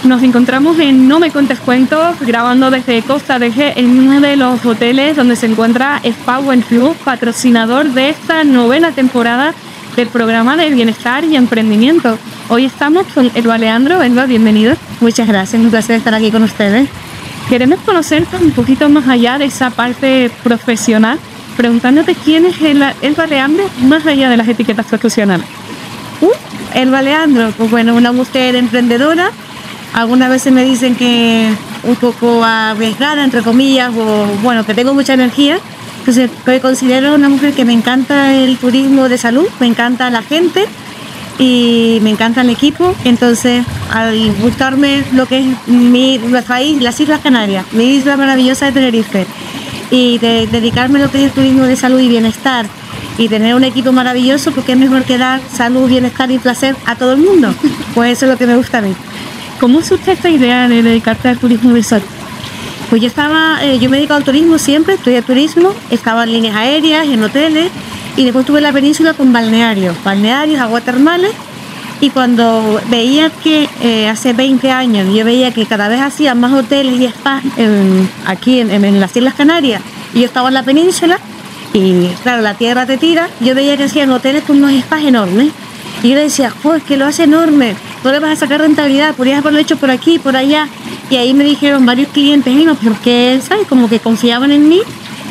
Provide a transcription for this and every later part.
Nos encontramos en No Me Cuentes Cuentos, grabando desde Costa de G, en uno de los hoteles donde se encuentra Spa Buen Club, patrocinador de esta 9ª temporada del programa de bienestar y emprendimiento. Hoy estamos con Elba Leandro. Elba, bienvenido. Muchas gracias, un placer estar aquí con ustedes. Queremos conocerte un poquito más allá de esa parte profesional, preguntándote quién es Elba Leandro más allá de las etiquetas profesionales. Elba Leandro, pues bueno, una mujer emprendedora. Algunas veces me dicen que un poco arriesgada, entre comillas, o bueno, que tengo mucha energía. Entonces, me considero una mujer que me encanta el turismo de salud, me encanta la gente y me encanta el equipo. Entonces, al gustarme lo que es mi país, las Islas Canarias, mi isla maravillosa de Tenerife, y de dedicarme a lo que es el turismo de salud y bienestar, y tener un equipo maravilloso, porque es mejor que dar salud, bienestar y placer a todo el mundo. Pues eso es lo que me gusta a mí. ¿Cómo surge esta idea de dedicarte al turismo de salud? Pues yo me he dedicado al turismo siempre, estudié turismo, estaba en líneas aéreas, en hoteles, y después tuve la península con balnearios, aguas termales, y cuando veía que hace 20 años, yo veía que cada vez hacían más hoteles y spas aquí en las Islas Canarias, y yo estaba en la península, y claro, la tierra te tira, yo veía que hacían hoteles con unos spas enormes, y yo le decía, es que lo hace enorme, no le vas a sacar rentabilidad, podrías haberlo hecho por aquí, por allá. Y ahí me dijeron varios clientes, porque, ¿sabes? Como que confiaban en mí,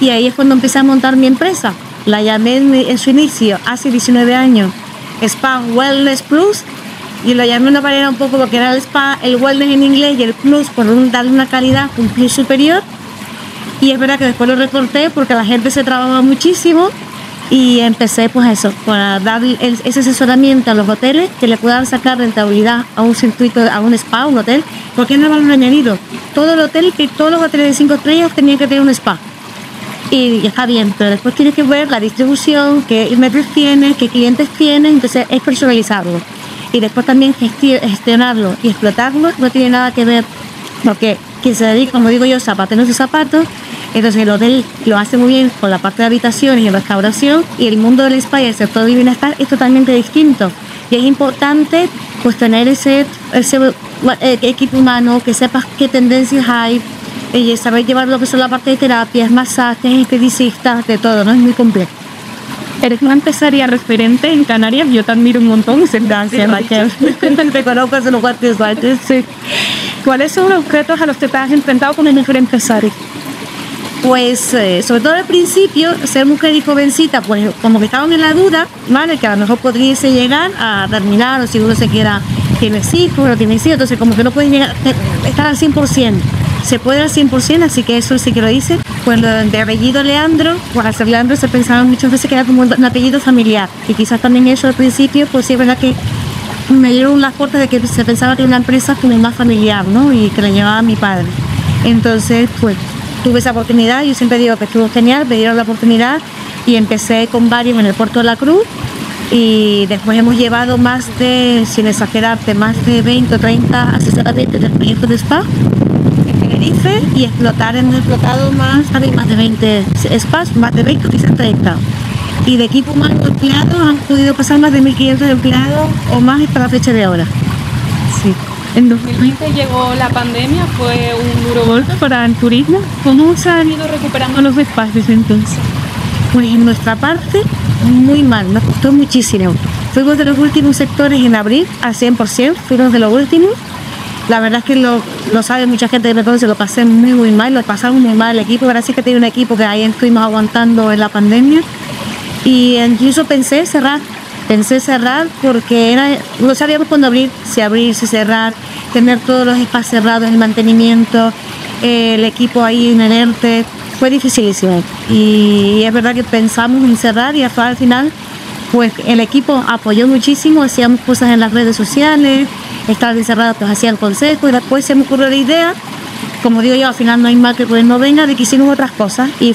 y ahí es cuando empecé a montar mi empresa. La llamé en su inicio, hace 19 años, Spa Wellness Plus, y lo llamé de una manera un poco porque era el spa, el wellness en inglés y el plus por darle una calidad, un plus superior. Y es verdad que después lo recorté porque la gente se trabajaba muchísimo, y empecé pues eso, para dar ese asesoramiento a los hoteles que le puedan sacar rentabilidad a un circuito, a un spa, un hotel, porque no valor añadido. Todos los hoteles de 5 estrellas tenían que tener un spa. Y está bien, pero después tienes que ver la distribución, qué medios tienes, qué clientes tienes, entonces es personalizarlo. Y después también gestionarlo y explotarlo no tiene nada que ver, porque quien se dedica, como digo yo, zapatero sus zapatos. Entonces el hotel lo hace muy bien con la parte de habitaciones y restauración, y el mundo del spa y el sector de bienestar es totalmente distinto. Y es importante pues tener ese equipo humano, que sepas qué tendencias hay, y saber llevar lo que son la parte de terapias, masajes, esteticistas, de todo, ¿no? Es muy complejo. Eres una empresaria referente en Canarias, yo te admiro un montón. Gracias, Raquel. Te conozco hace unos cuantos años. Sí. ¿Cuáles son los retos a los que te has enfrentado como mujer empresaria? Pues sobre todo al principio, ser mujer y jovencita, pues como que estaban en la duda, ¿vale? Que a lo mejor podríase llegar a terminar, o si uno se quiera, tienes hijos, no tienes hijos, entonces como que no pueden llegar a estar al 100%. Se puede al 100%, así que eso sí que lo hice. Pues de apellido Leandro, pues al ser Leandro se pensaba muchas veces que era como un apellido familiar, y quizás también eso al principio, pues sí es verdad que me dieron las puertas de que se pensaba que era una empresa como más familiar, ¿no? Y que la llevaba mi padre. Entonces, pues tuve esa oportunidad, yo siempre digo que estuvo genial, me dieron la oportunidad, y empecé con varios en el Puerto de la Cruz, y después hemos llevado más de, sin exagerarte, más de 20 o 30 asesoramientos de proyectos de spa en Tenerife, y hemos explotado más de 20 spas, más de 20 o quizás 30. Y de equipo humano de empleados han podido pasar más de 1.500 empleados o más hasta la fecha de ahora. Sí. En 2020 llegó la pandemia, fue un duro golpe para el turismo. ¿Cómo se han ido recuperando los spas desde entonces? Pues en nuestra parte, muy mal, nos costó muchísimo. Fuimos de los últimos sectores en abrir al 100%, fuimos de los últimos. La verdad es que lo sabe mucha gente que me conoce, lo pasé muy mal, lo pasamos muy mal el equipo. Gracias que tenía un equipo que ahí estuvimos aguantando en la pandemia. Y incluso pensé cerrar porque no sabíamos cuándo abrir, si cerrar, tener todos los espacios cerrados, el mantenimiento, el equipo ahí en el ERTE, fue dificilísimo. Y es verdad que pensamos en cerrar, y al final pues el equipo apoyó muchísimo, hacíamos cosas en las redes sociales, estaban encerrados, pues hacían consejos, y después se me ocurrió la idea, como digo yo, al final no hay mal que pues no venga, de que hicimos otras cosas, y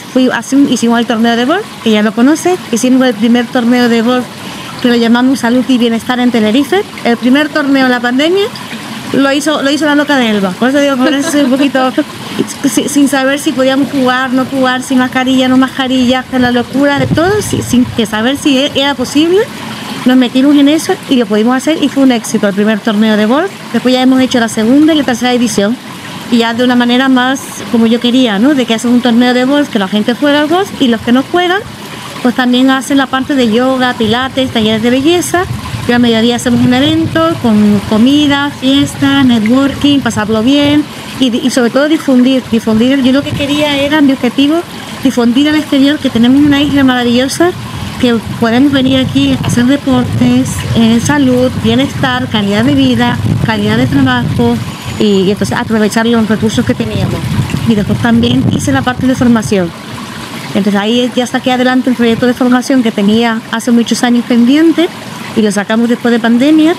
hicimos el torneo de golf, que ya lo conoce, hicimos el primer torneo de golf que lo llamamos Salud y Bienestar en Tenerife. El primer torneo en la pandemia lo hizo la loca de Elba, por eso digo, por eso un poquito sin saber si podíamos jugar, no jugar, si mascarilla, no mascarilla, la locura de todo, sin saber si era posible. nos metimos en eso y lo pudimos hacer y fue un éxito el primer torneo de golf. Después ya hemos hecho la segunda y la tercera edición y ya de una manera más como yo quería, ¿no? De que hacen un torneo de golf, que la gente juega al golf y los que no juegan pues también hacen la parte de yoga, pilates, talleres de belleza. Y al mediodía hacemos un evento con comida, fiesta, networking, pasarlo bien y sobre todo difundir. Yo lo que quería era, mi objetivo, difundir al exterior que tenemos una isla maravillosa, que podemos venir aquí a hacer deportes, salud, bienestar, calidad de vida, calidad de trabajo y entonces aprovechar los recursos que teníamos. Y después también hice la parte de formación. Entonces ahí ya saqué adelante el proyecto de formación que tenía hace muchos años pendiente y lo sacamos después de pandemia.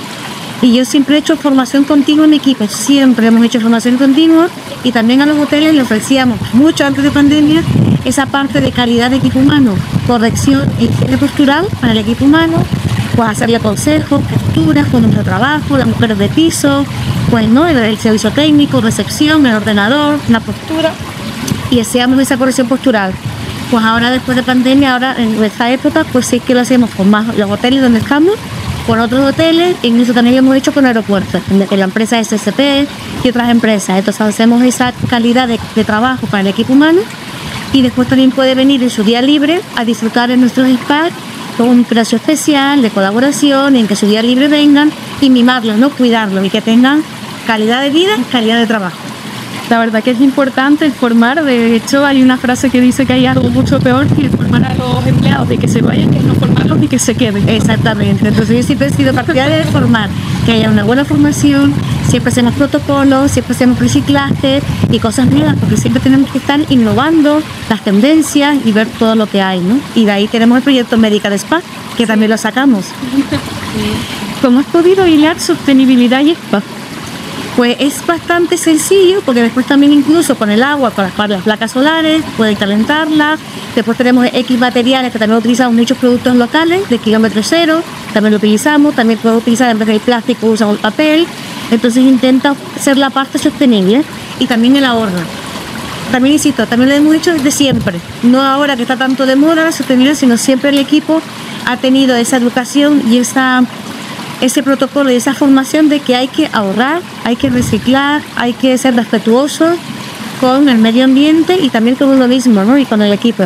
Y yo siempre he hecho formación continua en mi equipo, siempre hemos hecho formación continua y también a los hoteles le ofrecíamos mucho antes de pandemia esa parte de calidad de equipo humano, corrección e higiene postural para el equipo humano, pues hacerle consejos, posturas, fondos de trabajo, las mujeres de piso, pues no, el servicio técnico, recepción, el ordenador, la postura y hacíamos esa corrección postural. Pues ahora después de pandemia, ahora en esta época, pues sí que lo hacemos con más los hoteles donde estamos, con otros hoteles, y eso también lo hemos hecho con aeropuertos, con la empresa SSP y otras empresas. Entonces hacemos esa calidad de trabajo para el equipo humano y después también puede venir en su día libre a disfrutar en nuestros spas con un precio especial de colaboración, en que su día libre vengan y mimarlos, ¿no? Cuidarlos y que tengan calidad de vida y calidad de trabajo. La verdad que es importante formar. De hecho, hay una frase que dice que hay algo mucho peor que formar a los empleados, de que se vayan, que no formarlos y que se queden. Exactamente. Entonces yo siempre he sido partidaria de formar, que haya una buena formación, siempre hacemos protocolos, siempre hacemos reciclaje y cosas nuevas, porque siempre tenemos que estar innovando las tendencias y ver todo lo que hay, ¿no? Y de ahí tenemos el proyecto Medical Spa, que también lo sacamos. ¿Cómo has podido hilar sostenibilidad y spa? Pues es bastante sencillo, porque después también incluso con el agua, para las placas solares, pueden calentarlas. Después tenemos X materiales que también utilizamos muchos productos locales de kilómetro cero, también lo utilizamos, también podemos utilizar en vez del plástico usamos el papel. Entonces intenta hacer la parte sostenible y también el ahorro. También insisto, también lo hemos hecho desde siempre, no ahora que está tanto de moda la sostenibilidad, sino siempre el equipo ha tenido esa educación y ese protocolo y esa formación de que hay que ahorrar, hay que reciclar, hay que ser respetuosos con el medio ambiente y también con uno mismo, ¿no? Y con el equipo.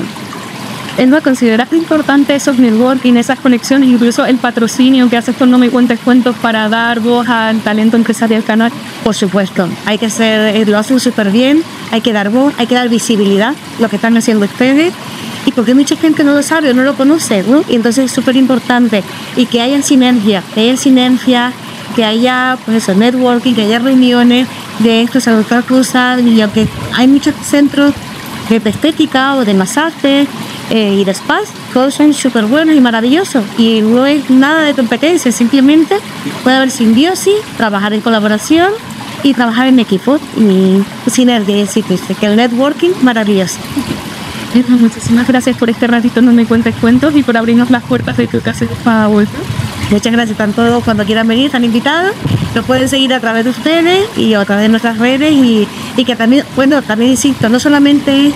Elba, ¿consideras importante esos networking, esas conexiones, incluso el patrocinio que haces con No Me Cuentes Cuentos para dar voz al talento empresarial canario? Por supuesto, hay que hacer, lo hacen súper bien, hay que dar voz, hay que dar visibilidad, lo que están haciendo ustedes. Y porque mucha gente no lo sabe o no lo conoce, ¿no? Y entonces es súper importante y que haya sinergia, que haya pues eso, networking, que haya reuniones de estos a otra cosa, y aunque hay muchos centros de estética o de masaje y de spas, todos son súper buenos y maravillosos y no es nada de competencia, simplemente puede haber simbiosis, trabajar en colaboración y trabajar en equipo y sinergia, que el networking maravilloso. Muchísimas gracias por este ratito en No Me Cuentes Cuentos y por abrirnos las puertas de tu casa de Spa Wolf. Muchas gracias, están todos cuando quieran venir, están invitados, lo pueden seguir a través de ustedes y a través de nuestras redes y que también, bueno, también insisto, no solamente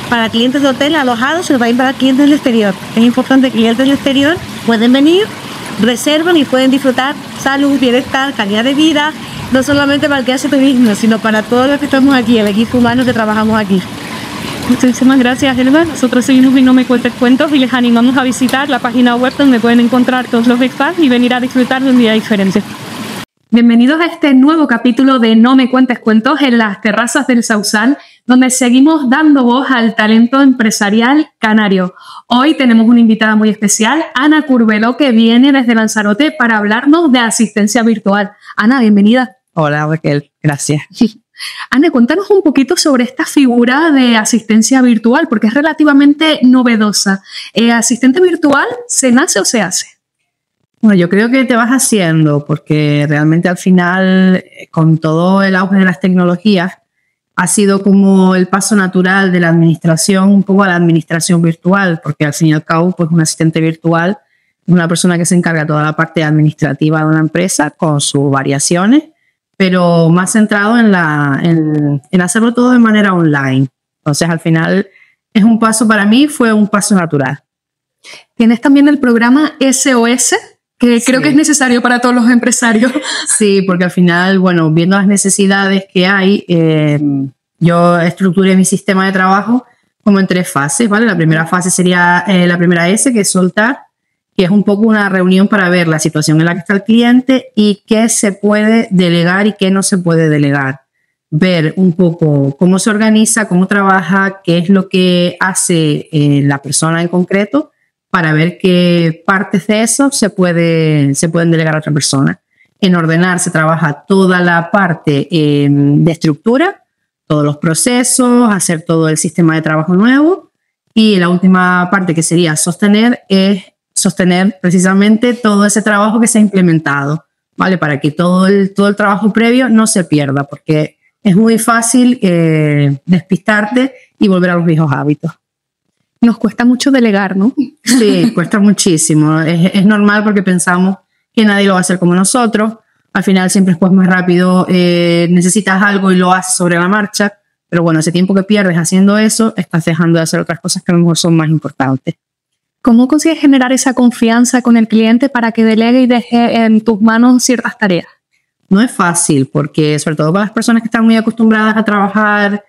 para clientes de hotel alojados, sino también para clientes del exterior. Es importante que clientes del exterior pueden venir, reservan y pueden disfrutar salud, bienestar, calidad de vida, no solamente para el que hace turismo, sino para todos los que estamos aquí, el equipo humano que trabajamos aquí. Muchísimas gracias, Elba. Nosotros seguimos en No Me Cuentes Cuentos y les animamos a visitar la página web donde pueden encontrar todos los spas y venir a disfrutar de un día diferente. Bienvenidos a este nuevo capítulo de No Me Cuentes Cuentos en las terrazas del Sausal, donde seguimos dando voz al talento empresarial canario. Hoy tenemos una invitada muy especial, Ana Curbelo, que viene desde Lanzarote para hablarnos de asistencia virtual. Ana, bienvenida. Hola, Raquel. Gracias. Ana, cuéntanos un poquito sobre esta figura de asistencia virtual, porque es relativamente novedosa. ¿Asistente virtual se nace o se hace? Bueno, yo creo que te vas haciendo, porque realmente al final, con todo el auge de las tecnologías, ha sido como el paso natural de la administración, un poco a la administración virtual, porque al fin y al cabo, pues un asistente virtual es una persona que se encarga de toda la parte administrativa de una empresa con sus variaciones, pero más centrado en hacerlo todo de manera online. Entonces, al final, es un paso, para mí, fue un paso natural. Tienes también el programa SOS, que creo que es necesario para todos los empresarios. Sí, porque al final, bueno, viendo las necesidades que hay, yo estructuré mi sistema de trabajo como en 3 fases, ¿vale? La primera fase sería la primera S, que es soltar, que es un poco una reunión para ver la situación en la que está el cliente y qué se puede delegar y qué no se puede delegar. Ver un poco cómo se organiza, cómo trabaja, qué es lo que hace la persona en concreto, para ver qué partes de eso se pueden delegar a otra persona. En ordenar se trabaja toda la parte de estructura, todos los procesos, hacer todo el sistema de trabajo nuevo, y la última parte, que sería sostener, es sostener precisamente todo ese trabajo que se ha implementado, ¿vale? Para que todo el trabajo previo no se pierda, porque es muy fácil despistarte y volver a los viejos hábitos. Nos cuesta mucho delegar, ¿no? Sí, cuesta muchísimo. Es normal porque pensamos que nadie lo va a hacer como nosotros. Al final siempre es pues más rápido, necesitas algo y lo haces sobre la marcha, pero bueno, ese tiempo que pierdes haciendo eso, estás dejando de hacer otras cosas que a lo mejor son más importantes. ¿Cómo consigues generar esa confianza con el cliente para que delegue y deje en tus manos ciertas tareas? No es fácil, porque sobre todo para las personas que están muy acostumbradas a trabajar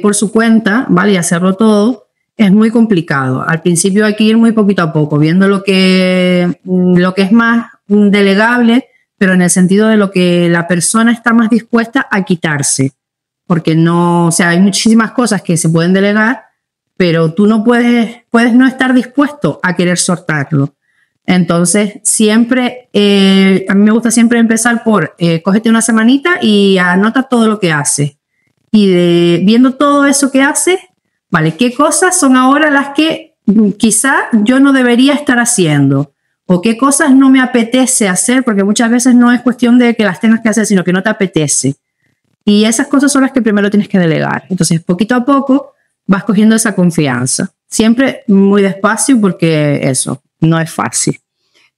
por su cuenta, ¿vale? Y hacerlo todo, es muy complicado. Al principio hay que ir muy poquito a poco, viendo lo que es más delegable, pero en el sentido de lo que la persona está más dispuesta a quitarse. Porque no, o sea, hay muchísimas cosas que se pueden delegar, pero tú no puedes no estar dispuesto a querer soltarlo. Entonces, siempre, a mí me gusta siempre empezar por cógete una semanita y anota todo lo que haces. Y viendo todo eso que haces, ¿vale? ¿Qué cosas son ahora las que quizá yo no debería estar haciendo? ¿O qué cosas no me apetece hacer? Porque muchas veces no es cuestión de que las tengas que hacer, sino que no te apetece. Y esas cosas son las que primero tienes que delegar. Entonces, poquito a poco vas cogiendo esa confianza. Siempre muy despacio, porque eso no es fácil.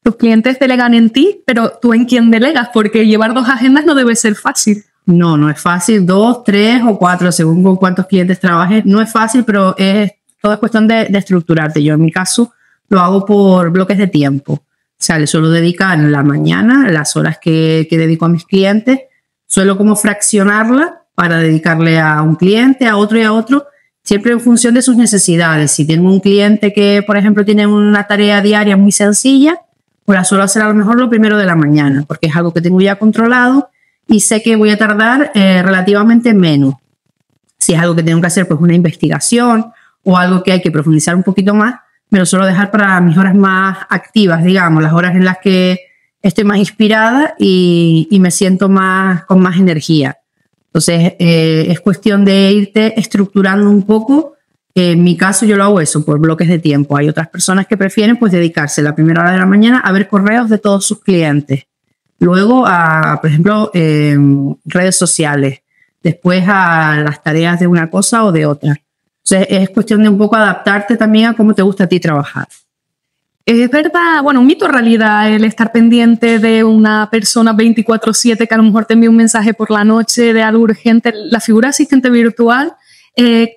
Tus clientes delegan en ti, pero ¿tú en quién delegas? Porque llevar 2 agendas no debe ser fácil. No es fácil. 2, 3 o 4, según con cuántos clientes trabajes. No es fácil, pero todo es cuestión de estructurarte. Yo en mi caso lo hago por bloques de tiempo. O sea, le suelo dedicar en la mañana las horas que dedico a mis clientes. Suelo como fraccionarla para dedicarle a un cliente, a otro y a otro, siempre en función de sus necesidades. Si tengo un cliente que, por ejemplo, tiene una tarea diaria muy sencilla, pues la suelo hacer a lo mejor lo primero de la mañana, porque es algo que tengo ya controlado y sé que voy a tardar relativamente menos. Si es algo que tengo que hacer, pues una investigación o algo que hay que profundizar un poquito más, me lo suelo dejar para mis horas más activas, digamos, las horas en las que estoy más inspirada y me siento con más energía. Entonces, es cuestión de irte estructurando un poco. En mi caso, yo lo hago eso, por bloques de tiempo. Hay otras personas que prefieren pues dedicarse la primera hora de la mañana a ver correos de todos sus clientes. Luego, por ejemplo, redes sociales. Después a las tareas de una cosa o de otra. Entonces, es cuestión de un poco adaptarte también a cómo te gusta a ti trabajar. Es verdad, bueno, un mito en realidad el estar pendiente de una persona 24/7 que a lo mejor te envía un mensaje por la noche de algo urgente. La figura asistente virtual,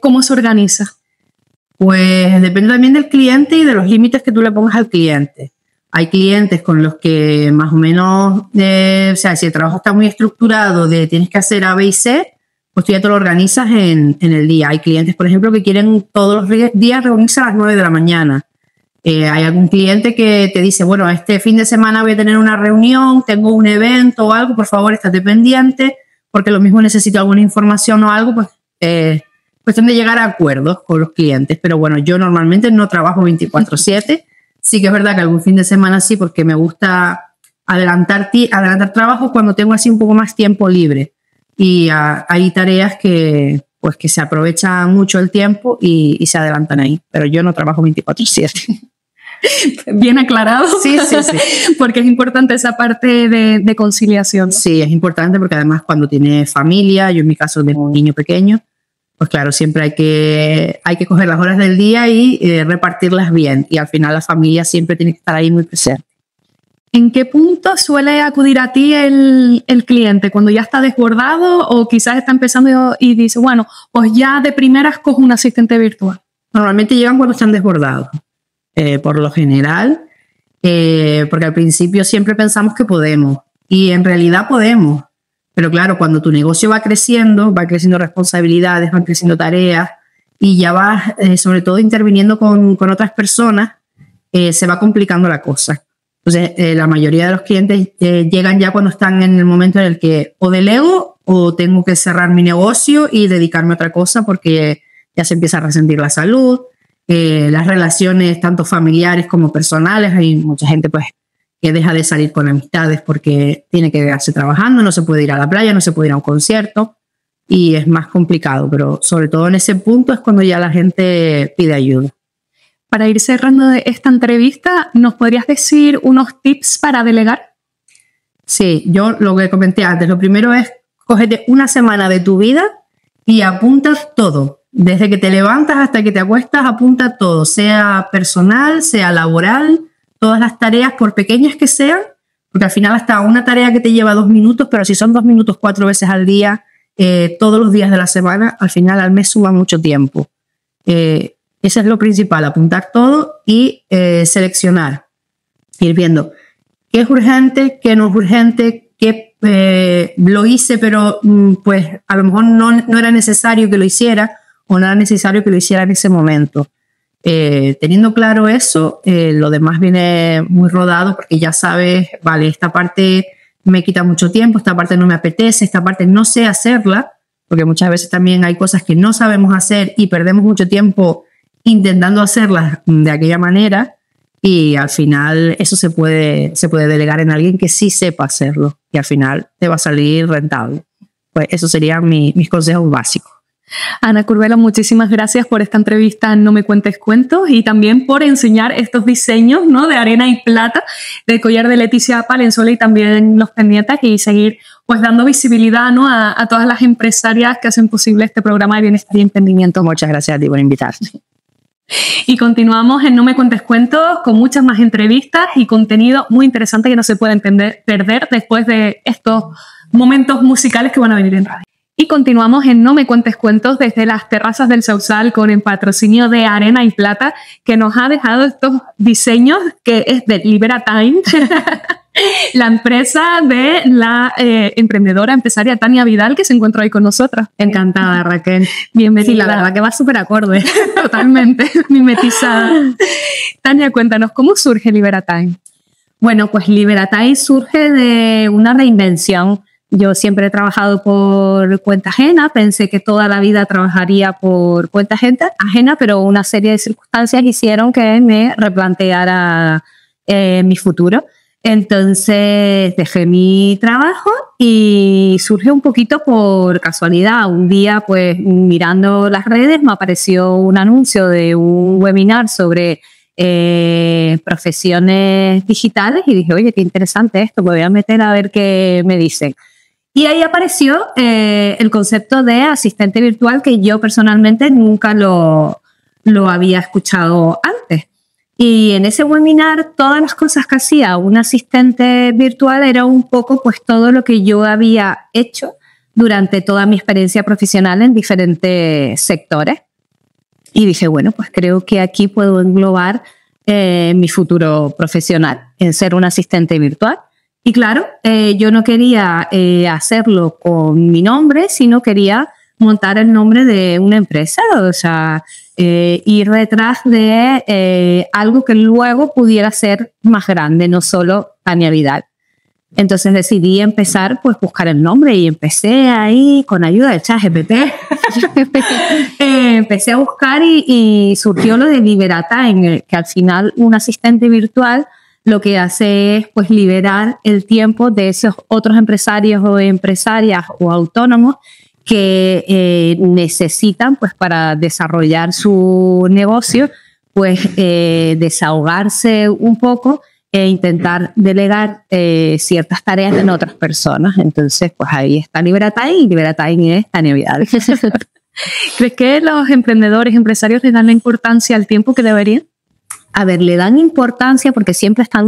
¿cómo se organiza? Pues depende también del cliente y de los límites que tú le pongas al cliente. Hay clientes con los que más o menos, o sea, si el trabajo está muy estructurado de tienes que hacer A, B y C, pues tú ya te lo organizas en el día. Hay clientes, por ejemplo, que quieren todos los días reunirse a las 9 de la mañana. Hay algún cliente que te dice, bueno, este fin de semana voy a tener una reunión, tengo un evento o algo, por favor, estate pendiente, porque lo mismo necesito alguna información o algo, pues cuestión de llegar a acuerdos con los clientes. Pero bueno, yo normalmente no trabajo 24/7. Sí que es verdad que algún fin de semana sí, porque me gusta adelantar trabajo cuando tengo así un poco más tiempo libre. Y hay tareas que se aprovechan mucho el tiempo y se adelantan ahí. Pero yo no trabajo 24/7. Bien aclarado. Sí. Porque es importante esa parte de conciliación, ¿no? Sí, es importante porque además cuando tienes familia, yo en mi caso tengo un niño pequeño, pues claro, siempre hay que coger las horas del día y repartirlas bien. Y al final la familia siempre tiene que estar ahí muy presente. ¿En qué punto suele acudir a ti el cliente? ¿Cuando ya está desbordado o quizás está empezando y dice, bueno, pues ya de primeras cojo un asistente virtual? Normalmente llegan cuando están desbordados. Por lo general, porque al principio siempre pensamos que podemos y en realidad podemos, pero claro, cuando tu negocio va creciendo responsabilidades, van creciendo tareas y ya vas sobre todo interviniendo con otras personas, se va complicando la cosa. Entonces la mayoría de los clientes llegan ya cuando están en el momento en el que o delego o tengo que cerrar mi negocio y dedicarme a otra cosa porque ya se empieza a resentir la salud, las relaciones tanto familiares como personales. Hay mucha gente pues que deja de salir con amistades porque tiene que quedarse trabajando, no se puede ir a la playa, no se puede ir a un concierto y es más complicado, pero sobre todo en ese punto es cuando ya la gente pide ayuda. Para ir cerrando esta entrevista, ¿nos podrías decir unos tips para delegar? Sí, yo lo que comenté antes, lo primero es cógete una semana de tu vida y apuntas todo. Desde que te levantas hasta que te acuestas, apunta todo, sea personal, sea laboral, todas las tareas, por pequeñas que sean, porque al final hasta una tarea que te lleva 2 minutos, pero si son 2 minutos 4 veces al día, todos los días de la semana, al final al mes suba mucho tiempo. Eso es lo principal, apuntar todo y seleccionar, ir viendo qué es urgente, qué no es urgente, qué lo hice, pero pues a lo mejor no era necesario que lo hiciera o no era necesario que lo hiciera en ese momento. Teniendo claro eso, lo demás viene muy rodado porque ya sabes, vale, esta parte me quita mucho tiempo, esta parte no me apetece, esta parte no sé hacerla, porque muchas veces también hay cosas que no sabemos hacer y perdemos mucho tiempo intentando hacerlas de aquella manera y al final eso se puede delegar en alguien que sí sepa hacerlo y al final te va a salir rentable. Pues esos serían mis consejos básicos. Ana Curbelo, muchísimas gracias por esta entrevista en No Me Cuentes Cuentos y también por enseñar estos diseños, ¿no?, de arena y plata del collar de Leticia Palenzuela y también los pendientes y seguir pues dando visibilidad, ¿no?, a todas las empresarias que hacen posible este programa de bienestar y emprendimiento. Muchas gracias a ti por invitarme. Y continuamos en No Me Cuentes Cuentos con muchas más entrevistas y contenido muy interesante que no se puede perder después de estos momentos musicales que van a venir en radio. Y continuamos en No Me Cuentes Cuentos desde las terrazas del Sausal con el patrocinio de Arena y Plata que nos ha dejado estos diseños que es de Liberatime, la empresa de la empresaria Tania Vidal que se encuentra hoy con nosotras. Encantada, Raquel. Bienvenida. Sí, la verdad que va súper acorde. Totalmente, mimetizada. Tania, cuéntanos, ¿cómo surge Liberatime? Bueno, pues Liberatime surge de una reinvención. Yo siempre he trabajado por cuenta ajena, pensé que toda la vida trabajaría por cuenta ajena, pero una serie de circunstancias hicieron que me replanteara mi futuro. Entonces dejé mi trabajo y surge un poquito por casualidad. Un día, pues mirando las redes, me apareció un anuncio de un webinar sobre profesiones digitales y dije, oye, qué interesante esto, me voy a meter a ver qué me dicen. Y ahí apareció el concepto de asistente virtual que yo personalmente nunca lo había escuchado antes. Y en ese webinar todas las cosas que hacía un asistente virtual era un poco pues todo lo que yo había hecho durante toda mi experiencia profesional en diferentes sectores. Y dije, bueno, pues creo que aquí puedo englobar mi futuro profesional en ser un asistente virtual. Y claro, yo no quería hacerlo con mi nombre, sino quería montar el nombre de una empresa, o sea, ir detrás de algo que luego pudiera ser más grande, no solo Tania Vidal. Entonces decidí empezar, pues, buscar el nombre y empecé ahí con ayuda de ChatGPT. Empecé a buscar y surgió lo de Liberatime, que al final un asistente virtual lo que hace es pues liberar el tiempo de esos otros empresarios o empresarias o autónomos que necesitan pues para desarrollar su negocio pues desahogarse un poco e intentar delegar ciertas tareas en otras personas. Entonces pues ahí está Liberatime y Liberatime es Tania Vidal. ¿Crees que los emprendedores, empresarios les dan la importancia al tiempo que deberían? A ver, le dan importancia porque siempre estamos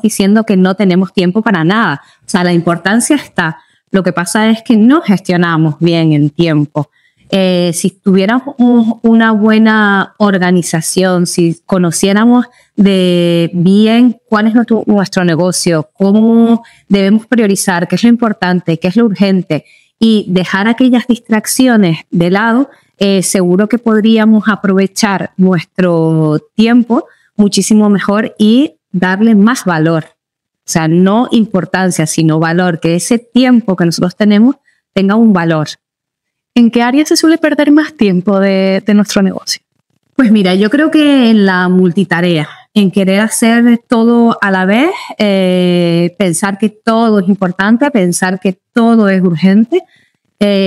diciendo que no tenemos tiempo para nada. O sea, la importancia está. Lo que pasa es que no gestionamos bien el tiempo. si tuviéramos una buena organización, si conociéramos de bien cuál es nuestro negocio, cómo debemos priorizar, qué es lo importante, qué es lo urgente, y dejar aquellas distracciones de lado, seguro que podríamos aprovechar nuestro tiempo muchísimo mejor y darle más valor. O sea, no importancia, sino valor, que ese tiempo que nosotros tenemos tenga un valor. ¿En qué área se suele perder más tiempo de nuestro negocio? Pues mira, yo creo que en la multitarea, en querer hacer todo a la vez, pensar que todo es importante, pensar que todo es urgente.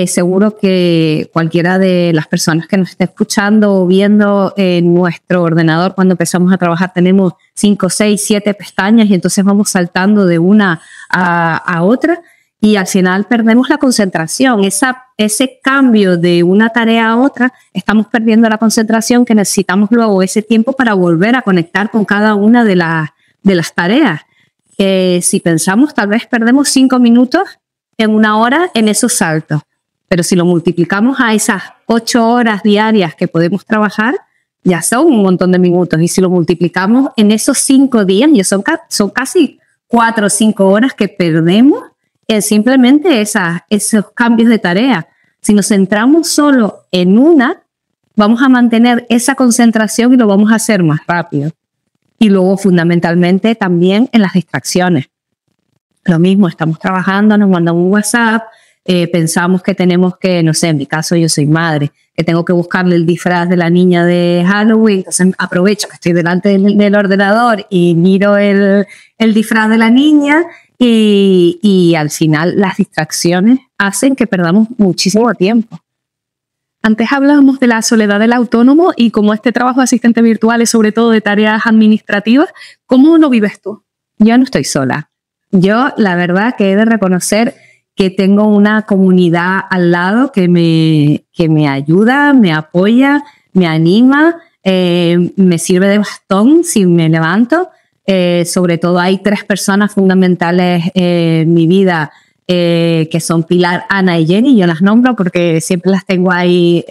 Seguro que cualquiera de las personas que nos esté escuchando o viendo en nuestro ordenador, cuando empezamos a trabajar tenemos 5, 6, 7 pestañas y entonces vamos saltando de una a otra y al final perdemos la concentración. Ese cambio de una tarea a otra, estamos perdiendo la concentración que necesitamos luego ese tiempo para volver a conectar con cada una de las tareas. Si pensamos, tal vez perdemos 5 minutos en una hora en esos saltos. Pero si lo multiplicamos a esas 8 horas diarias que podemos trabajar, ya son un montón de minutos. Y si lo multiplicamos en esos 5 días, ya son casi 4 o 5 horas que perdemos en simplemente esos cambios de tarea. Si nos centramos solo en una, vamos a mantener esa concentración y lo vamos a hacer más rápido. Y luego, fundamentalmente, también en las distracciones. Lo mismo, estamos trabajando, nos mandan un WhatsApp, pensamos que tenemos que, no sé, en mi caso yo soy madre, que tengo que buscarle el disfraz de la niña de Halloween, entonces aprovecho que estoy delante del ordenador y miro el disfraz de la niña y al final las distracciones hacen que perdamos muchísimo tiempo. Antes hablábamos de la soledad del autónomo y como este trabajo de asistente virtual es sobre todo de tareas administrativas, ¿cómo lo vives tú? Yo no estoy sola. Yo, la verdad, que he de reconocer que tengo una comunidad al lado que me ayuda, me apoya, me anima, me sirve de bastón si me levanto. Sobre todo hay 3 personas fundamentales en mi vida que son Pilar, Ana y Jenny. Yo las nombro porque siempre las tengo ahí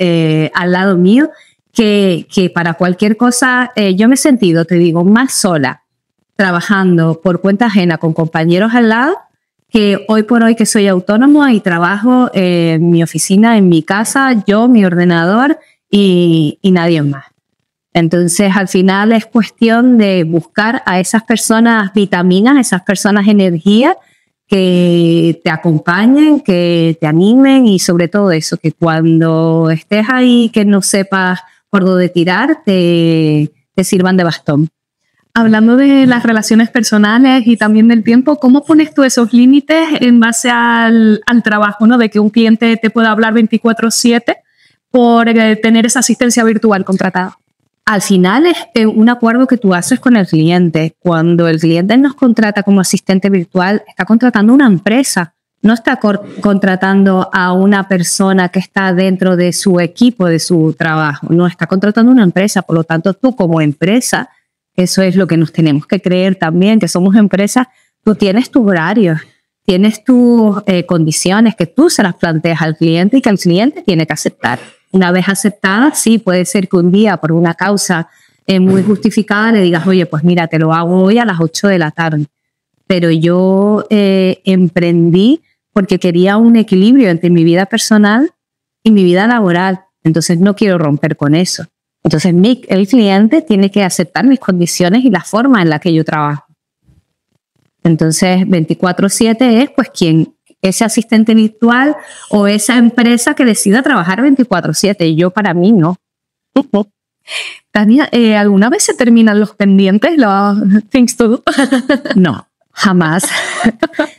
al lado mío, que para cualquier cosa yo me he sentido, te digo, más sola trabajando por cuenta ajena con compañeros al lado, que hoy por hoy que soy autónomo y trabajo en mi oficina, en mi casa, yo, mi ordenador y nadie más. Entonces, al final es cuestión de buscar a esas personas vitaminas, esas personas energía que te acompañen, que te animen y sobre todo eso, que cuando estés ahí que no sepas por dónde tirar, te sirvan de bastón. Hablando de las relaciones personales y también del tiempo, ¿cómo pones tú esos límites en base al trabajo, ¿no? De que un cliente te pueda hablar 24/7 por tener esa asistencia virtual contratada. Al final es un acuerdo que tú haces con el cliente. Cuando el cliente nos contrata como asistente virtual, está contratando una empresa. No está contratando a una persona que está dentro de su equipo, de su trabajo. No, está contratando una empresa. Por lo tanto, tú como empresa, eso es lo que nos tenemos que creer también, que somos empresas, tú tienes tu horario, tienes tus condiciones que tú se las planteas al cliente y que el cliente tiene que aceptar. Una vez aceptada, sí, puede ser que un día por una causa muy justificada le digas, oye, pues mira, te lo hago hoy a las 8 de la tarde. Pero yo emprendí porque quería un equilibrio entre mi vida personal y mi vida laboral. Entonces no quiero romper con eso. Entonces el cliente tiene que aceptar mis condiciones y la forma en la que yo trabajo. Entonces 24/7 es pues ese asistente virtual o esa empresa que decida trabajar 24/7. Yo para mí no. Tania, ¿alguna vez se terminan los pendientes, los things to do? No, jamás.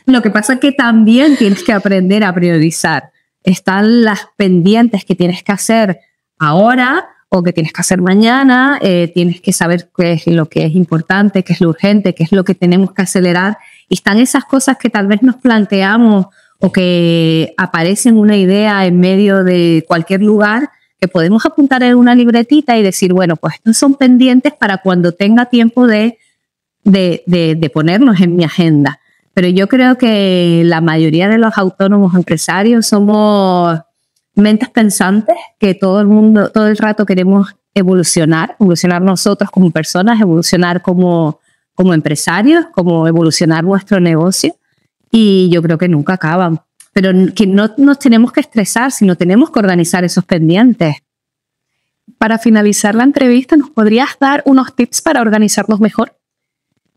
Lo que pasa es que también tienes que aprender a priorizar. Están las pendientes que tienes que hacer ahora o que tienes que hacer mañana. Tienes que saber qué es lo que es importante, qué es lo urgente, qué es lo que tenemos que acelerar. Y están esas cosas que tal vez nos planteamos o que aparecen una idea en medio de cualquier lugar que podemos apuntar en una libretita y decir, bueno, pues estos son pendientes para cuando tenga tiempo de ponernos en mi agenda. Pero yo creo que la mayoría de los autónomos empresarios somos mentes pensantes que todo el mundo, todo el rato queremos evolucionar nosotros como personas, evolucionar como empresarios, como evolucionar nuestro negocio, y yo creo que nunca acaban. Pero que no nos tenemos que estresar, sino tenemos que organizar esos pendientes. Para finalizar la entrevista, ¿nos podrías dar unos tips para organizarnos mejor?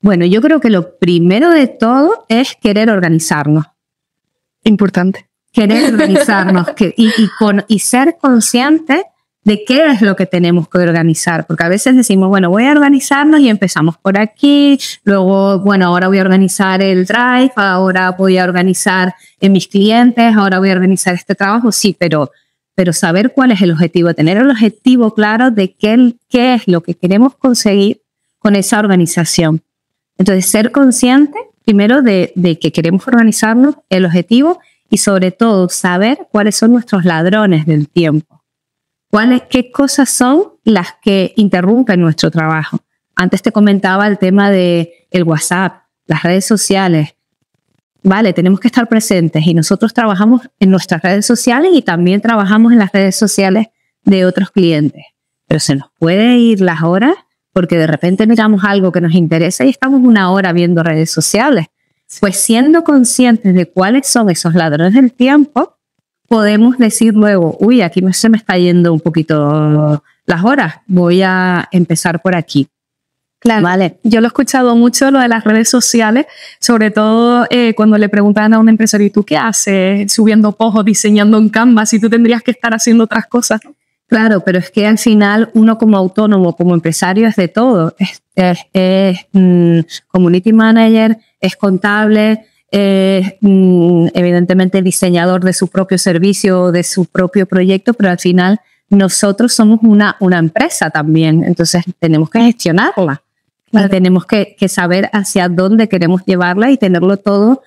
Bueno, yo creo que lo primero de todo es querer organizarnos. Importante. Querer organizarnos y ser conscientes de qué es lo que tenemos que organizar. Porque a veces decimos, bueno, voy a organizarnos y empezamos por aquí. Luego, bueno, ahora voy a organizar el Drive, ahora voy a organizar en mis clientes, ahora voy a organizar este trabajo. Sí, pero saber cuál es el objetivo, tener el objetivo claro de qué es lo que queremos conseguir con esa organización. Entonces, ser consciente primero de que queremos organizarnos, el objetivo, y sobre todo saber cuáles son nuestros ladrones del tiempo. ¿Qué cosas son las que interrumpen nuestro trabajo? Antes te comentaba el tema de el WhatsApp, las redes sociales. Vale, tenemos que estar presentes y nosotros trabajamos en nuestras redes sociales y también trabajamos en las redes sociales de otros clientes. Pero se nos puede ir las horas porque de repente miramos algo que nos interesa y estamos una hora viendo redes sociales. Pues siendo conscientes de cuáles son esos ladrones del tiempo, podemos decir luego, uy, aquí se me está yendo un poquito las horas, voy a empezar por aquí. Claro, vale. Yo lo he escuchado mucho, lo de las redes sociales, sobre todo cuando le preguntan a un empresario, ¿y tú qué haces? Subiendo posts, diseñando en Canva, si tú tendrías que estar haciendo otras cosas. Claro, pero es que al final uno como autónomo, como empresario es de todo. Es community manager, es contable, es evidentemente diseñador de su propio servicio, de su propio proyecto, pero al final nosotros somos una empresa también, entonces tenemos que gestionarla. Claro. Y tenemos que saber hacia dónde queremos llevarla y tenerlo todo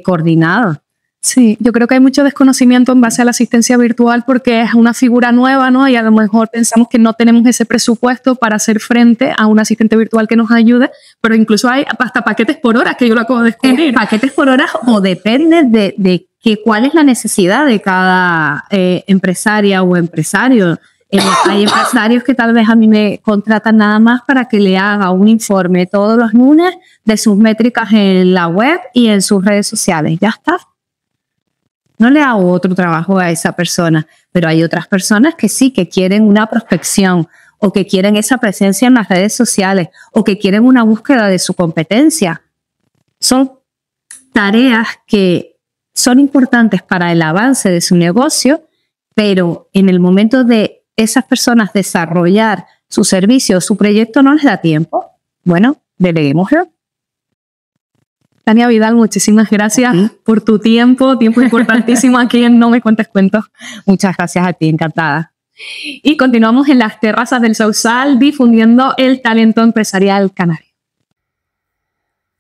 coordinado. Sí, yo creo que hay mucho desconocimiento en base a la asistencia virtual porque es una figura nueva, ¿no? Y a lo mejor pensamos que no tenemos ese presupuesto para hacer frente a un asistente virtual que nos ayude, pero incluso hay hasta paquetes por horas que yo lo acabo de descubrir. Paquetes por horas o depende de cuál es la necesidad de cada empresaria o empresario. Hay empresarios que tal vez a mí me contratan nada más para que le haga un informe todos los lunes de sus métricas en la web y en sus redes sociales. Ya está. No le hago otro trabajo a esa persona, pero hay otras personas que sí, que quieren una prospección o que quieren esa presencia en las redes sociales o que quieren una búsqueda de su competencia. Son tareas que son importantes para el avance de su negocio, pero en el momento de esas personas desarrollar su servicio o su proyecto no les da tiempo. Bueno, deleguémoslo. Tania Vidal, muchísimas gracias por tu tiempo importantísimo aquí en No Me Cuentes Cuentos. Muchas gracias a ti, encantada. Y continuamos en las terrazas del Sausal difundiendo el talento empresarial canario.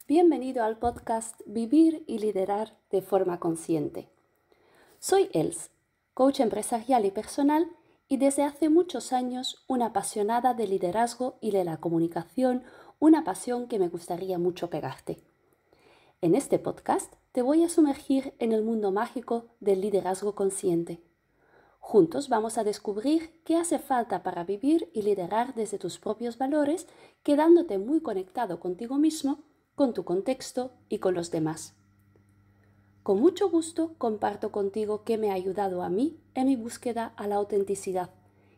Bienvenido al podcast Vivir y Liderar de forma consciente. Soy Els, coach empresarial y personal y desde hace muchos años una apasionada del liderazgo y de la comunicación, una pasión que me gustaría mucho pegarte. En este podcast te voy a sumergir en el mundo mágico del liderazgo consciente. Juntos vamos a descubrir qué hace falta para vivir y liderar desde tus propios valores, quedándote muy conectado contigo mismo, con tu contexto y con los demás. Con mucho gusto comparto contigo qué me ha ayudado a mí en mi búsqueda a la autenticidad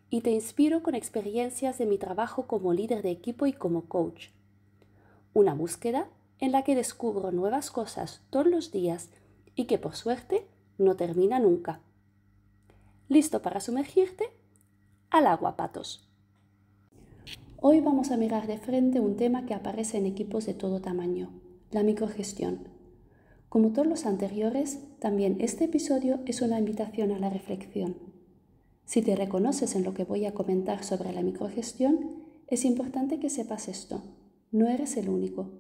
y te inspiro con experiencias de mi trabajo como líder de equipo y como coach. Una búsqueda en la que descubro nuevas cosas todos los días y que por suerte no termina nunca. ¿Listo para sumergirte? Al agua, patos. Hoy vamos a mirar de frente un tema que aparece en equipos de todo tamaño, la microgestión. Como todos los anteriores, también este episodio es una invitación a la reflexión. Si te reconoces en lo que voy a comentar sobre la microgestión, es importante que sepas esto. No eres el único.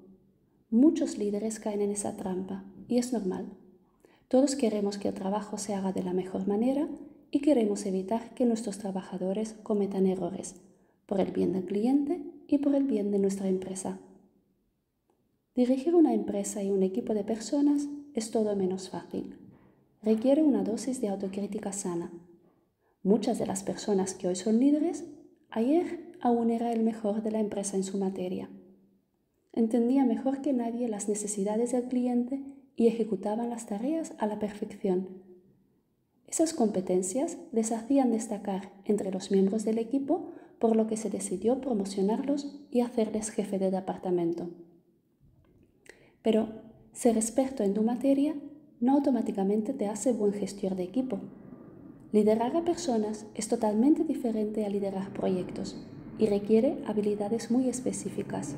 Muchos líderes caen en esa trampa y es normal. Todos queremos que el trabajo se haga de la mejor manera y queremos evitar que nuestros trabajadores cometan errores, por el bien del cliente y por el bien de nuestra empresa. Dirigir una empresa y un equipo de personas es todo menos fácil. Requiere una dosis de autocrítica sana. Muchas de las personas que hoy son líderes, ayer aún era el mejor de la empresa en su materia. Entendía mejor que nadie las necesidades del cliente y ejecutaban las tareas a la perfección. Esas competencias les hacían destacar entre los miembros del equipo, por lo que se decidió promocionarlos y hacerles jefe de departamento. Pero ser experto en tu materia no automáticamente te hace buen gestor de equipo. Liderar a personas es totalmente diferente a liderar proyectos y requiere habilidades muy específicas.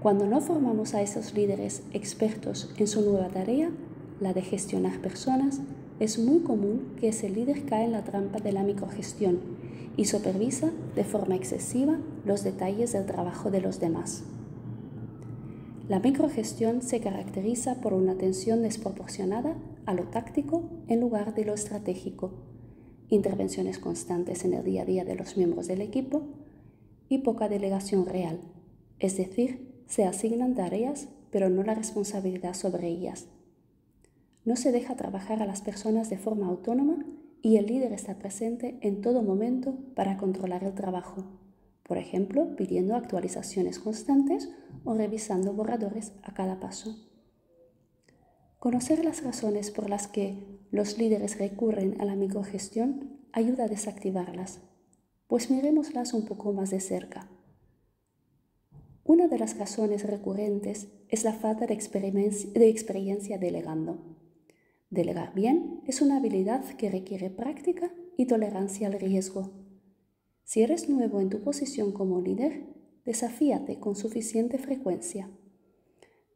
Cuando no formamos a esos líderes expertos en su nueva tarea, la de gestionar personas, es muy común que ese líder cae en la trampa de la microgestión y supervisa de forma excesiva los detalles del trabajo de los demás. La microgestión se caracteriza por una atención desproporcionada a lo táctico en lugar de lo estratégico, intervenciones constantes en el día a día de los miembros del equipo y poca delegación real, es decir, se asignan tareas pero no la responsabilidad sobre ellas. No se deja trabajar a las personas de forma autónoma y el líder está presente en todo momento para controlar el trabajo, por ejemplo, pidiendo actualizaciones constantes o revisando borradores a cada paso. Conocer las razones por las que los líderes recurren a la microgestión ayuda a desactivarlas, pues mirémoslas un poco más de cerca. Una de las razones recurrentes es la falta de experiencia delegando. Delegar bien es una habilidad que requiere práctica y tolerancia al riesgo. Si eres nuevo en tu posición como líder, desafíate con suficiente frecuencia.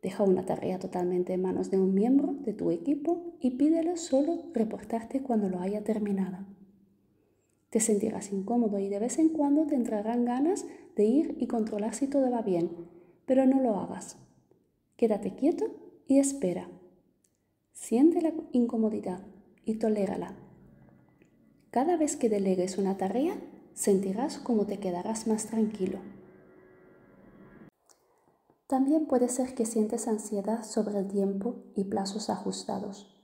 Deja una tarea totalmente en manos de un miembro de tu equipo y pídele solo reportarte cuando lo haya terminado. Te sentirás incómodo y de vez en cuando te entrarán ganas de ir y controlar si todo va bien, pero no lo hagas. Quédate quieto y espera. Siente la incomodidad y tolérala. Cada vez que delegues una tarea, sentirás cómo te quedarás más tranquilo. También puede ser que sientes ansiedad sobre el tiempo y plazos ajustados.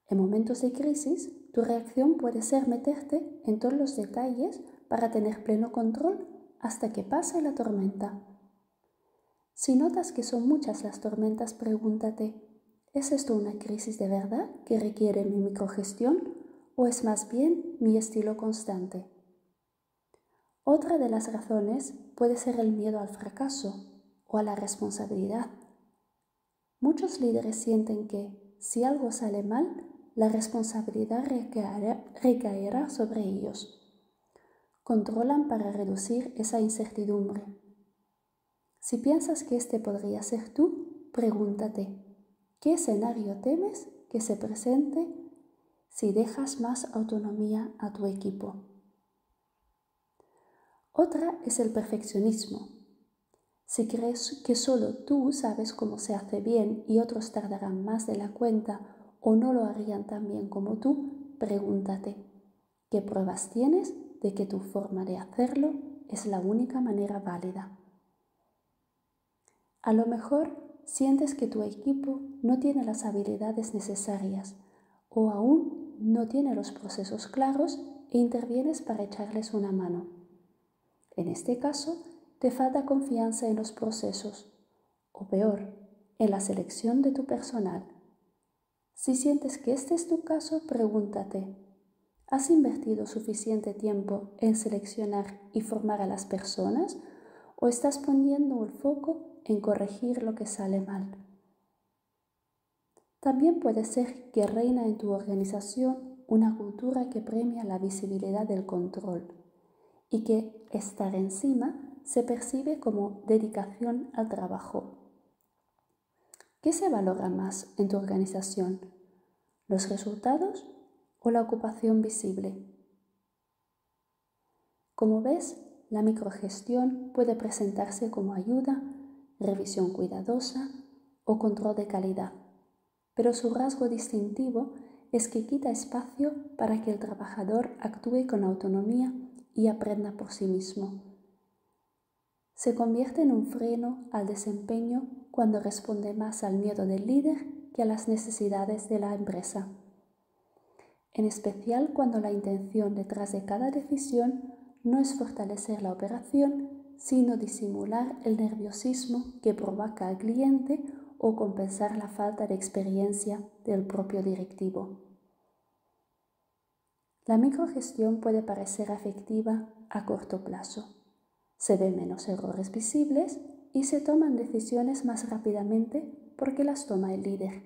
En momentos de crisis, tu reacción puede ser meterte en todos los detalles para tener pleno control hasta que pase la tormenta. Si notas que son muchas las tormentas, pregúntate, ¿es esto una crisis de verdad que requiere mi microgestión o es más bien mi estilo constante? Otra de las razones puede ser el miedo al fracaso o a la responsabilidad. Muchos líderes sienten que, si algo sale mal, la responsabilidad recaerá sobre ellos. Controlan para reducir esa incertidumbre. Si piensas que este podría ser tú, pregúntate, ¿qué escenario temes que se presente si dejas más autonomía a tu equipo? Otra es el perfeccionismo. Si crees que solo tú sabes cómo se hace bien y otros tardarán más de la cuenta o no lo harían tan bien como tú, pregúntate, ¿qué pruebas tienes de que tu forma de hacerlo es la única manera válida? A lo mejor sientes que tu equipo no tiene las habilidades necesarias o aún no tiene los procesos claros e intervienes para echarles una mano. En este caso, te falta confianza en los procesos, o peor, en la selección de tu personal. Si sientes que este es tu caso, pregúntate, ¿has invertido suficiente tiempo en seleccionar y formar a las personas o estás poniendo el foco en corregir lo que sale mal? También puede ser que reina en tu organización una cultura que premia la visibilidad del control y que estar encima se percibe como dedicación al trabajo. ¿Qué se valora más en tu organización? ¿Los resultados o la ocupación visible? Como ves, la microgestión puede presentarse como ayuda, revisión cuidadosa o control de calidad, pero su rasgo distintivo es que quita espacio para que el trabajador actúe con autonomía y aprenda por sí mismo. Se convierte en un freno al desempeño cuando responde más al miedo del líder que a las necesidades de la empresa. en especial cuando la intención detrás de cada decisión no es fortalecer la operación, sino disimular el nerviosismo que provoca al cliente o compensar la falta de experiencia del propio directivo. La microgestión puede parecer efectiva a corto plazo. Se ven menos errores visibles y se toman decisiones más rápidamente porque las toma el líder.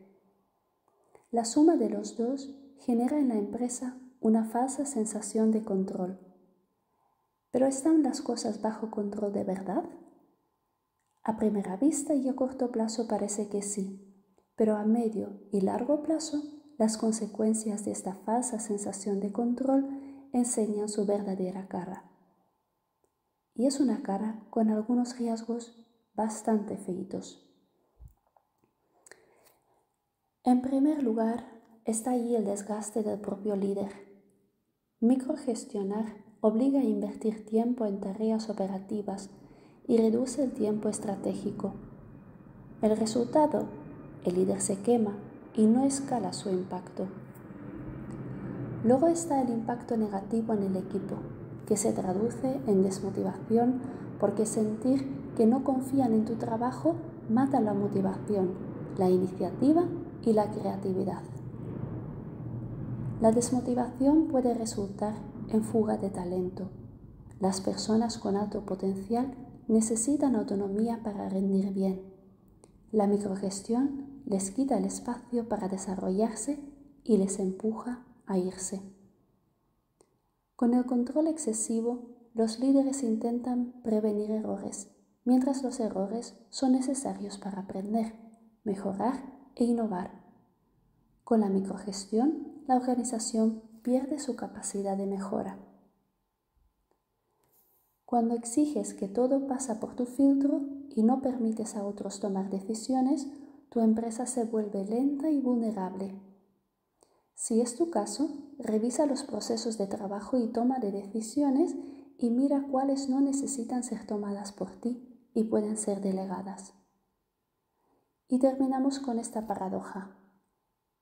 La suma de los dos genera en la empresa una falsa sensación de control. ¿Pero están las cosas bajo control de verdad? A primera vista y a corto plazo parece que sí, pero a medio y largo plazo las consecuencias de esta falsa sensación de control enseñan su verdadera cara. Y es una cara con algunos riesgos bastante feitos. En primer lugar, está allí el desgaste del propio líder. Microgestionar obliga a invertir tiempo en tareas operativas y reduce el tiempo estratégico. El resultado, el líder se quema y no escala su impacto. Luego está el impacto negativo en el equipo, que se traduce en desmotivación porque sentir que no confían en tu trabajo mata la motivación, la iniciativa y la creatividad. La desmotivación puede resultar en fuga de talento. Las personas con alto potencial necesitan autonomía para rendir bien. La microgestión les quita el espacio para desarrollarse y les empuja a irse. Con el control excesivo, los líderes intentan prevenir errores, mientras los errores son necesarios para aprender, mejorar e innovar. Con la microgestión, la organización pierde su capacidad de mejora. Cuando exiges que todo pasa por tu filtro y no permites a otros tomar decisiones, tu empresa se vuelve lenta y vulnerable. Si es tu caso, revisa los procesos de trabajo y toma de decisiones y mira cuáles no necesitan ser tomadas por ti y pueden ser delegadas. Y terminamos con esta paradoja.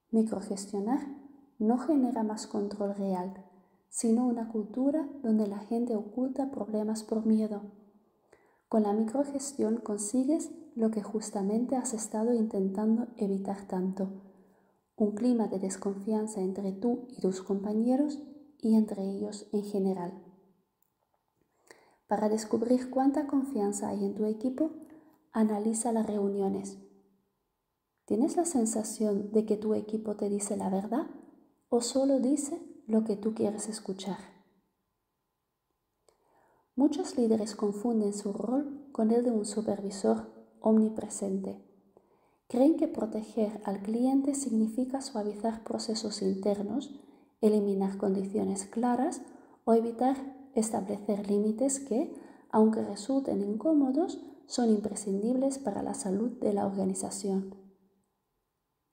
Microgestionar no genera más control real, sino una cultura donde la gente oculta problemas por miedo. Con la microgestión consigues lo que justamente has estado intentando evitar tanto: un clima de desconfianza entre tú y tus compañeros y entre ellos en general. Para descubrir cuánta confianza hay en tu equipo, analiza las reuniones. ¿Tienes la sensación de que tu equipo te dice la verdad o solo dice lo que tú quieres escuchar? Muchos líderes confunden su rol con el de un supervisor omnipresente. Creen que proteger al cliente significa suavizar procesos internos, eliminar condiciones claras o evitar establecer límites que, aunque resulten incómodos, son imprescindibles para la salud de la organización.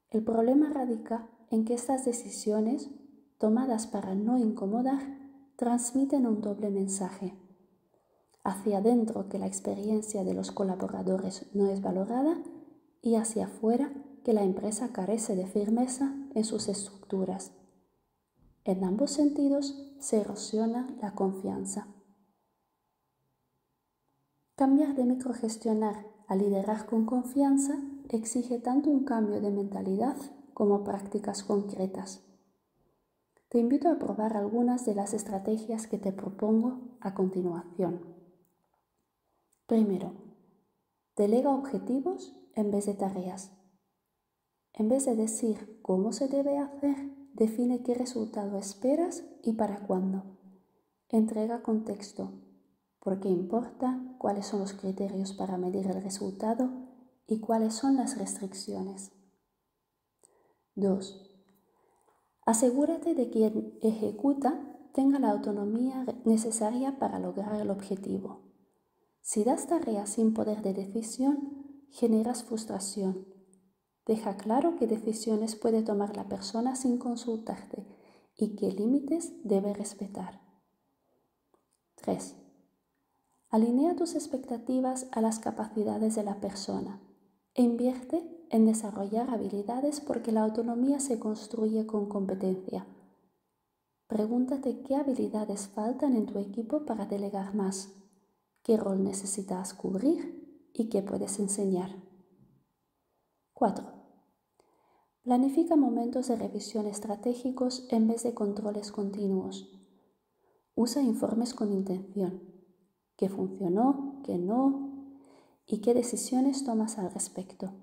El problema radica en que estas decisiones, tomadas para no incomodar, transmiten un doble mensaje. Hacia adentro, que la experiencia de los colaboradores no es valorada, y hacia afuera, que la empresa carece de firmeza en sus estructuras. En ambos sentidos se erosiona la confianza. Cambiar de microgestionar a liderar con confianza exige tanto un cambio de mentalidad como prácticas concretas. Te invito a probar algunas de las estrategias que te propongo a continuación. Primero, delega objetivos en vez de tareas. En vez de decir cómo se debe hacer, define qué resultado esperas y para cuándo. Entrega contexto. ¿Por qué importa? ¿Cuáles son los criterios para medir el resultado? ¿Y cuáles son las restricciones? 2. Asegúrate de que quien ejecuta tenga la autonomía necesaria para lograr el objetivo. Si das tareas sin poder de decisión, generas frustración. Deja claro qué decisiones puede tomar la persona sin consultarte y qué límites debe respetar. 3. Alinea tus expectativas a las capacidades de la persona e invierte en desarrollar habilidades porque la autonomía se construye con competencia. Pregúntate qué habilidades faltan en tu equipo para delegar más, qué rol necesitas cubrir y qué puedes enseñar. 4. Planifica momentos de revisión estratégicos en vez de controles continuos. Usa informes con intención. ¿Qué funcionó? ¿Qué no? ¿Y qué decisiones tomas al respecto?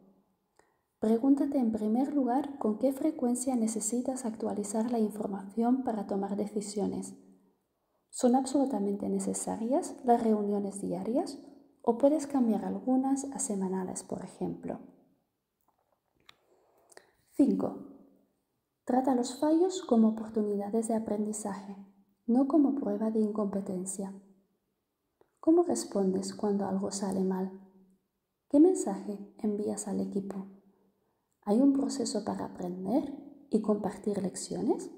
Pregúntate en primer lugar con qué frecuencia necesitas actualizar la información para tomar decisiones. ¿Son absolutamente necesarias las reuniones diarias o puedes cambiar algunas a semanales, por ejemplo? 5. Trata los fallos como oportunidades de aprendizaje, no como prueba de incompetencia. ¿Cómo respondes cuando algo sale mal? ¿Qué mensaje envías al equipo? ¿Hay un proceso para aprender y compartir lecciones?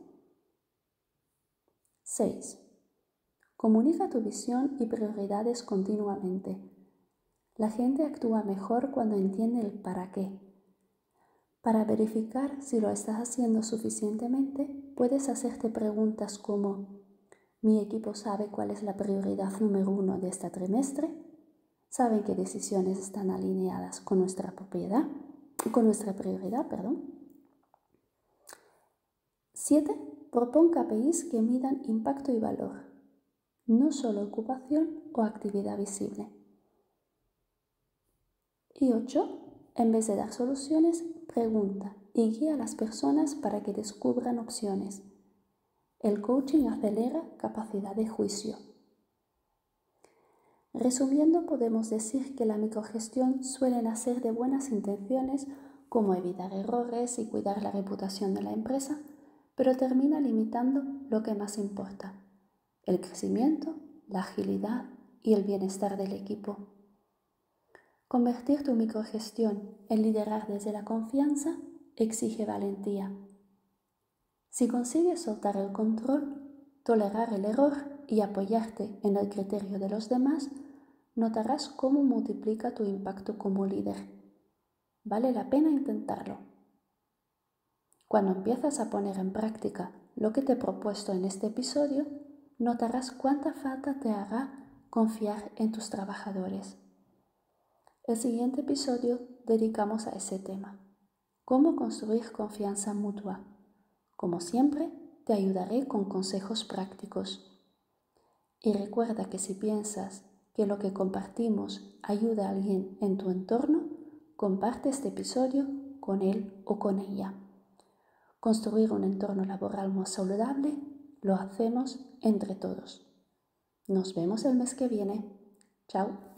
6. Comunica tu visión y prioridades continuamente. La gente actúa mejor cuando entiende el para qué. Para verificar si lo estás haciendo suficientemente, puedes hacerte preguntas como: ¿mi equipo sabe cuál es la prioridad número 1 de este trimestre? ¿Saben qué decisiones están alineadas con nuestra prioridad? 7. Propon KPIs que midan impacto y valor, no solo ocupación o actividad visible. Y 8. En vez de dar soluciones, pregunta y guía a las personas para que descubran opciones. El coaching acelera capacidad de juicio. Resumiendo, podemos decir que la microgestión suele nacer de buenas intenciones como evitar errores y cuidar la reputación de la empresa, pero termina limitando lo que más importa: el crecimiento, la agilidad y el bienestar del equipo. Convertir tu microgestión en liderar desde la confianza exige valentía. Si consigues soltar el control, tolerar el error y apoyarte en el criterio de los demás, notarás cómo multiplica tu impacto como líder. Vale la pena intentarlo. Cuando empiezas a poner en práctica lo que te he propuesto en este episodio, notarás cuánta falta te hará confiar en tus trabajadores. El siguiente episodio dedicamos a ese tema: cómo construir confianza mutua. Como siempre, te ayudaré con consejos prácticos. Y recuerda que si piensas que lo que compartimos ayuda a alguien en tu entorno, comparte este episodio con él o con ella. Construir un entorno laboral más saludable lo hacemos entre todos. Nos vemos el mes que viene. Chao.